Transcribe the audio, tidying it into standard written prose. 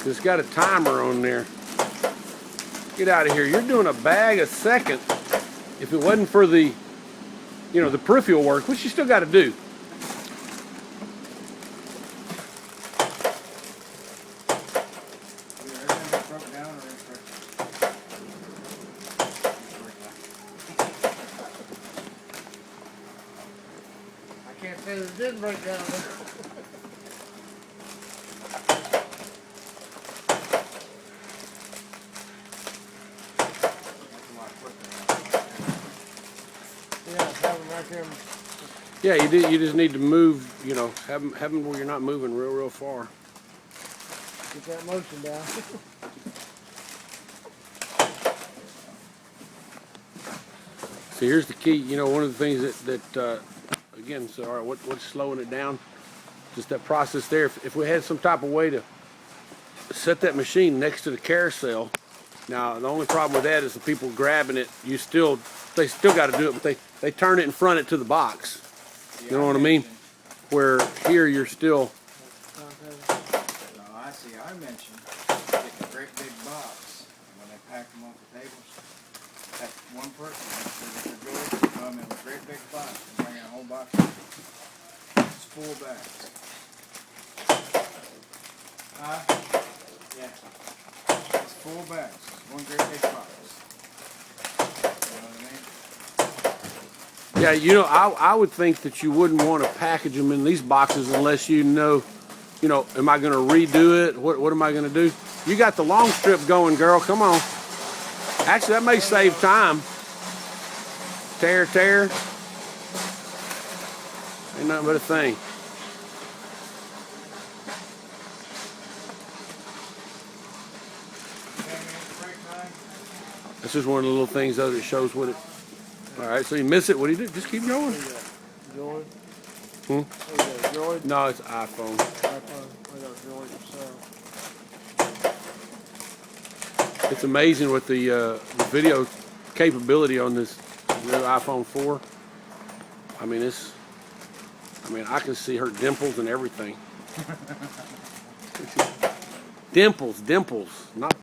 It's got a timer on there. Get out of here. You're doing a bag a second. If it wasn't for the, the peripheral work, which you still got to do. I can't say that it didn't break down. Yeah, you do. You just need to move. Have them where you're not moving real far. Get that motion down. So here's the key. One of the things that again, so all right, what's slowing it down? Just that process there. If we had some type of way to set that machine next to the carousel. Now the only problem with that is the people grabbing it. They still got to do it, but they turn it and front it to the box. You know what I mean? Where here you're still. No, I see. I mentioned getting a great big box when they pack them off the tables. That one person Mr. George come in a great big box and bring in a whole box. It's full bags. Yeah. It's full bags. One great big box. Yeah, I would think that you wouldn't want to package them in these boxes unless am I going to redo it? What am I going to do? You got the long strip going, girl. Come on. Actually, that may save time. Tear. Ain't nothing but a thing. This is one of the little things, though, that shows what it... All right, so you miss it. What do you do? Just keep going. Droid? Droid? No, it's iPhone. It's amazing with the video capability on this new iPhone 4. I can see her dimples and everything. Dimples, not